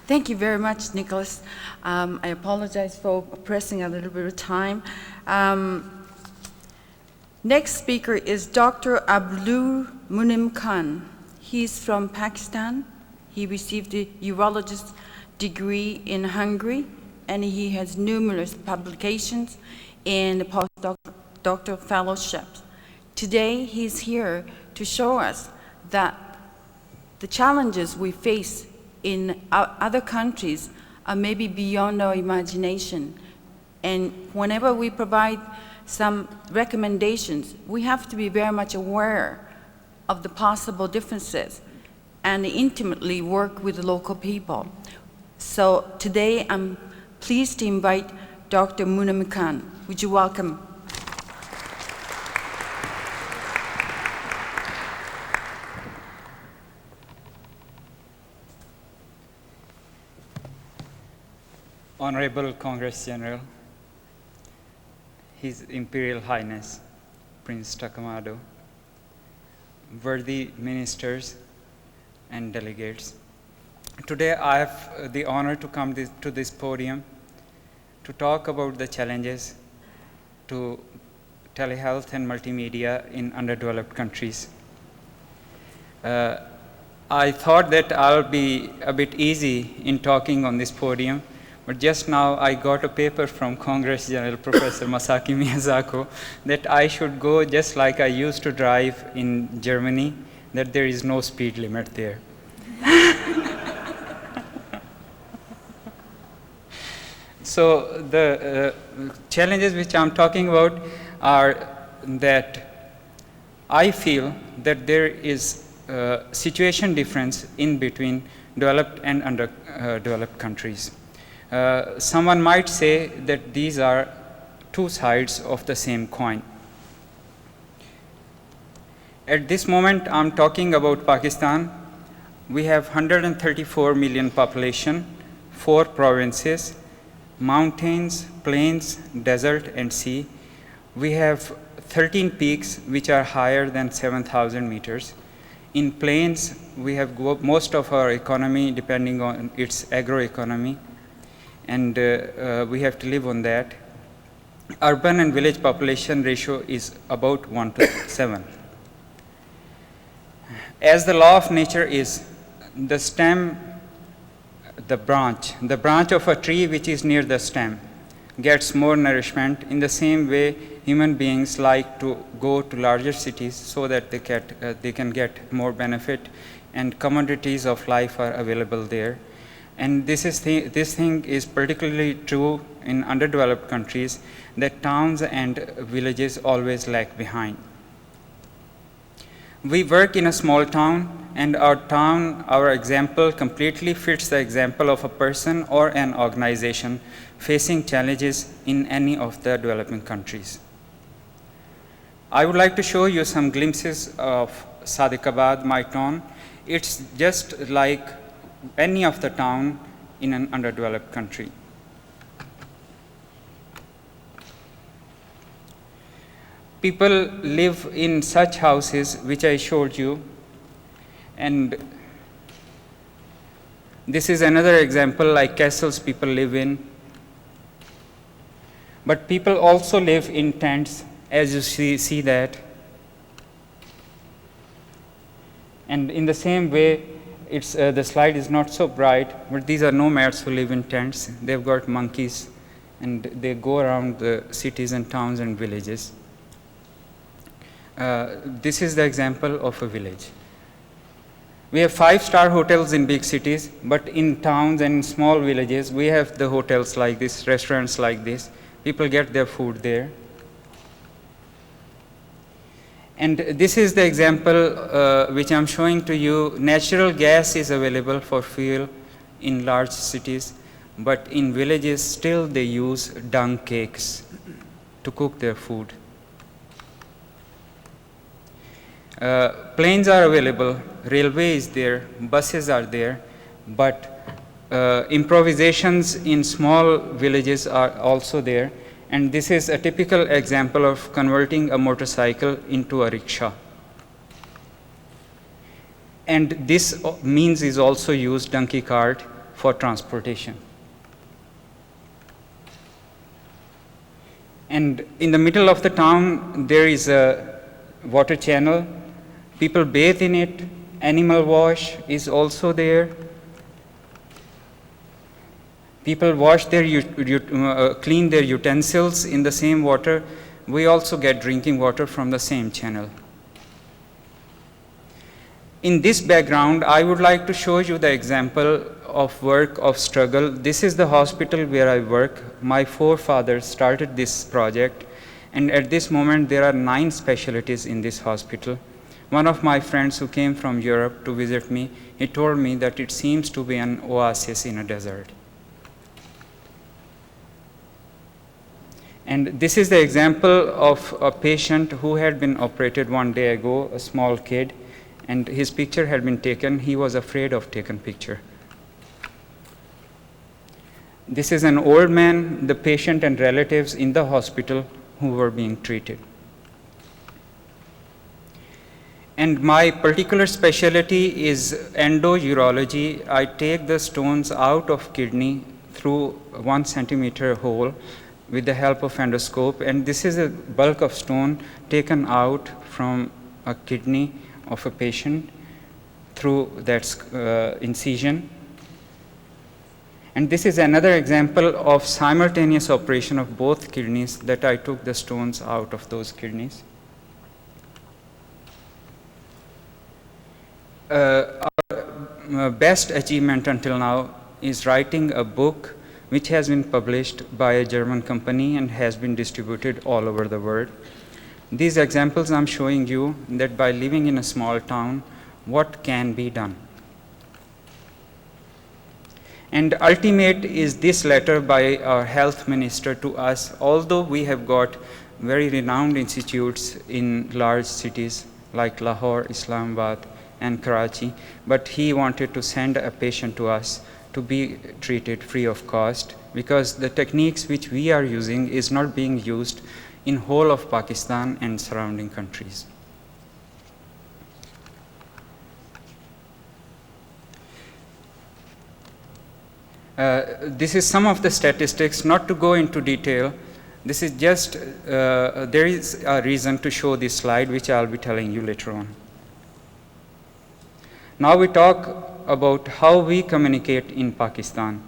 Thank you very much, Nicholas. I apologize for pressing a little bit of time. Next speaker is Dr. Abdul Munim Khan. He's from Pakistan. He received a urologist degree in Hungary, and he has numerous publications and postdoctoral fellowships. Today, he's here to show us that the challenges we face in other countries are maybe beyond our imagination. And whenever we provide some recommendations, we have to be very much aware of the possible differences and intimately work with the local people. So today, I'm pleased to invite Dr. Munim Khan. Would you welcome? Honorable Congress General, His Imperial Highness, Prince Takamado, worthy ministers and delegates. Today I have the honor to come to this podium to talk about the challenges to telehealth and multimedia in underdeveloped countries. I thought that I'll be a bit easy in talking on this podium, but just now I got a paper from Congress General Professor Masaki Miyazako that I should go just like I used to drive in Germany, that there is no speed limit there. So the challenges which I'm talking about are that I feel that there is a situation difference in between developed and underdeveloped countries. Someone might say that these are two sides of the same coin. At this moment, I'm talking about Pakistan. We have 134 million population, 4 provinces, mountains, plains, desert, and sea. We have 13 peaks which are higher than 7,000 meters. In plains, we have most of our economy depending on its agroeconomy, and we have to live on that. Urban and village population ratio is about 1 to 7. As the law of nature is, the stem, the branch of a tree which is near the stem gets more nourishment. In the same way, human beings like to go to larger cities so that they can get more benefit, and commodities of life are available there. And this thing is particularly true in underdeveloped countries, that towns and villages always lag behind. We work in a small town, and our example completely fits the example of a person or an organization facing challenges in any of the developing countries. I would like to show you some glimpses of Sadiq, my town. It's just like any of the town in an underdeveloped country. People live in such houses which I showed you, and this is another example like castles people live in. But people also live in tents, as you see that. And in the same way, the slide is not so bright, but these are nomads who live in tents. They've got monkeys, and they go around the cities and towns and villages. This is the example of a village. We have 5-star hotels in big cities, but in towns and small villages, we have the hotels like this, restaurants like this. People get their food there. And this is the example which I'm showing to you. Natural gas is available for fuel in large cities, but in villages still they use dung cakes to cook their food. Planes are available, railway is there, buses are there, but improvisations in small villages are also there. And this is a typical example of converting a motorcycle into a rickshaw. And this means is also used, donkey cart, for transportation. And in the middle of the town, there is a water channel. People bathe in it. Animal wash is also there. People wash their, clean their utensils in the same water. We also get drinking water from the same channel. In this background, I would like to show you the example of work of struggle. This is the hospital where I work. My forefathers started this project, and at this moment there are 9 specialties in this hospital. One of my friends who came from Europe to visit me, he told me that it seems to be an oasis in a desert. And this is the example of a patient who had been operated one day ago, a small kid, and his picture had been taken. He was afraid of taking picture. This is an old man, the patient and relatives in the hospital who were being treated. And my particular specialty is endourology. I take the stones out of kidney through 1 centimeter hole with the help of endoscope, and this is a bulk of stone taken out from a kidney of a patient through that incision. And this is another example of simultaneous operation of both kidneys, that I took the stones out of those kidneys. Our best achievement until now is writing a book which has been published by a German company and has been distributed all over the world. These examples I'm showing you that by living in a small town, what can be done. And ultimate is this letter by our health minister to us. Although we have got very renowned institutes in large cities like Lahore, Islamabad, and Karachi, but he wanted to send a patient to us to be treated free of cost, because the techniques which we are using is not being used in whole of Pakistan and surrounding countries. This is some of the statistics, not to go into detail. This is just, there is a reason to show this slide, which I'll be telling you later on. Now we talk about how we communicate in Pakistan.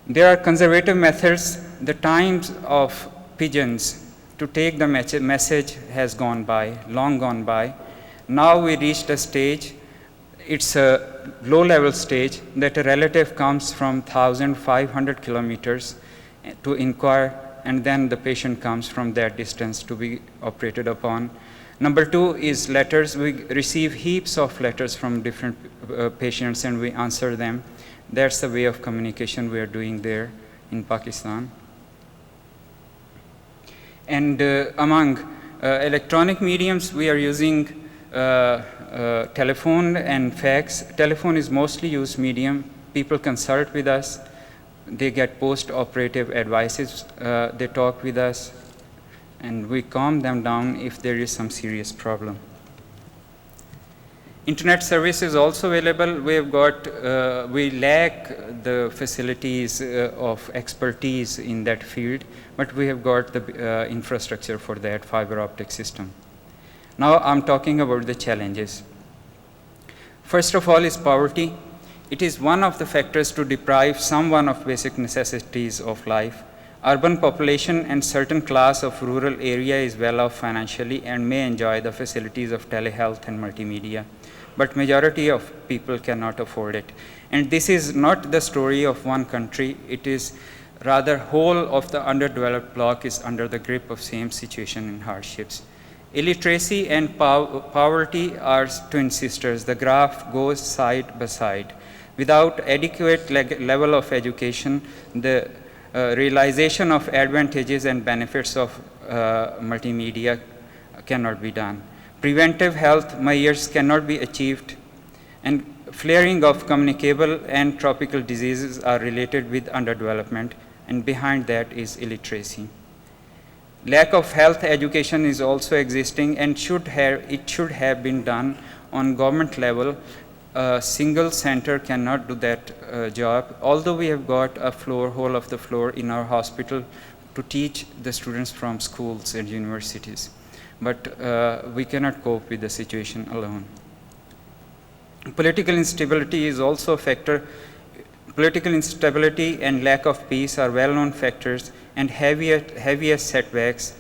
There are conservative methods. The times of pigeons to take the message has gone by, long gone by. Now we reached a stage, it's a low-level stage, that a relative comes from 1,500 kilometers to inquire, and then the patient comes from that distance to be operated upon. Number 2 is letters. We receive heaps of letters from different patients and we answer them. That's the way of communication we are doing there in Pakistan. And among electronic mediums, we are using telephone and fax. Telephone is mostly used medium. People consult with us. They get post-operative advices. They talk with us, and we calm them down if there is some serious problem. Internet service is also available. We have got, we lack the facilities of expertise in that field, but we have got the infrastructure for that fiber optic system. Now I'm talking about the challenges. First of all is poverty. It is one of the factors to deprive someone of basic necessities of life. Urban population and certain class of rural area is well off financially and may enjoy the facilities of telehealth and multimedia, but majority of people cannot afford it. And this is not the story of one country, it is rather whole of the underdeveloped bloc is under the grip of same situation and hardships. Illiteracy and poverty are twin sisters. The graph goes side by side. Without adequate level of education, the realization of advantages and benefits of multimedia cannot be done. Preventive health measures cannot be achieved, and flaring of communicable and tropical diseases are related with underdevelopment, and behind that is illiteracy. Lack of health education is also existing, and it should have been done on government level a single center cannot do that job, although we have got a floor, whole of the floor in our hospital to teach the students from schools and universities. But we cannot cope with the situation alone. Political instability is also a factor. Political instability and lack of peace are well-known factors and heaviest setbacks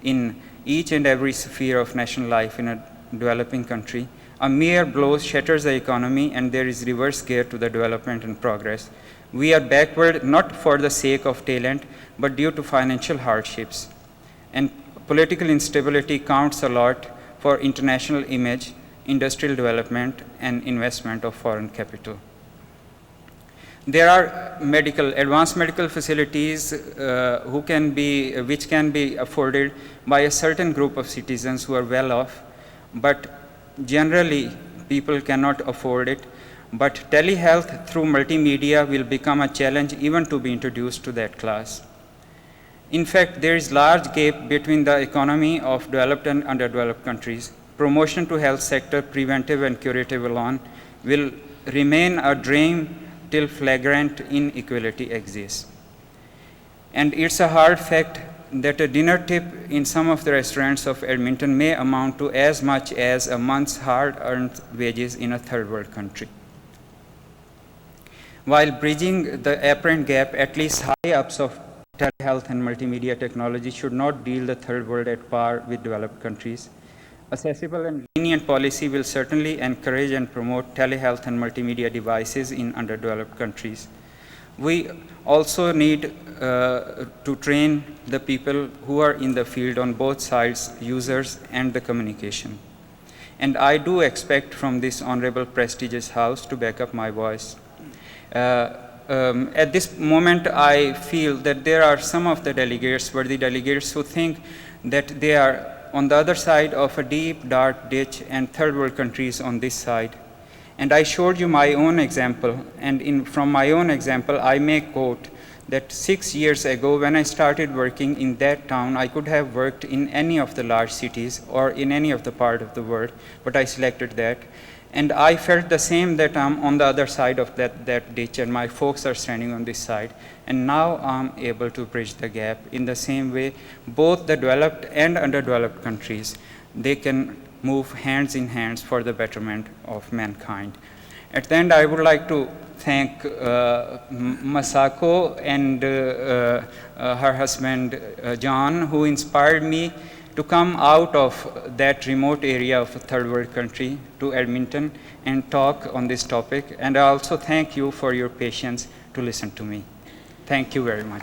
in each and every sphere of national life in a developing country. A mere blow shatters the economy and there is reverse gear to the development and progress. We are backward not for the sake of talent, but due to financial hardships. And political instability counts a lot for international image, industrial development, and investment of foreign capital. There are advanced medical facilities which can be afforded by a certain group of citizens who are well off, but generally people cannot afford it. But telehealth through multimedia will become a challenge even to be introduced to that class. In fact, there is large gap between the economy of developed and underdeveloped countries. Promotion to health sector, preventive and curative alone, will remain a dream till flagrant inequality exists. And it's a hard fact that a dinner tip in some of the restaurants of Edmonton may amount to as much as a month's hard-earned wages in a third world country. While bridging the apparent gap, at least high-ups of telehealth and multimedia technology should not deal the third world at par with developed countries. Accessible and lenient policy will certainly encourage and promote telehealth and multimedia devices in underdeveloped countries. We also need to train the people who are in the field on both sides, users and the communication. And I do expect from this honorable, prestigious house to back up my voice. At this moment, I feel that there are some of the delegates, worthy delegates, who think that they are on the other side of a deep, dark ditch and third world countries on this side. And I showed you my own example, and from my own example, I may quote that 6 years ago, when I started working in that town, I could have worked in any of the large cities or in any of the part of the world, but I selected that. And I felt the same, that I'm on the other side of that ditch and my folks are standing on this side. And now I'm able to bridge the gap. In the same way, both the developed and underdeveloped countries, they can move hands in hands for the betterment of mankind. At the end, I would like to thank Masako and her husband, John, who inspired me to come out of that remote area of a third world country to Edmonton and talk on this topic. And I also thank you for your patience to listen to me. Thank you very much.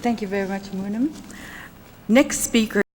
Thank you very much, Munam. Next speaker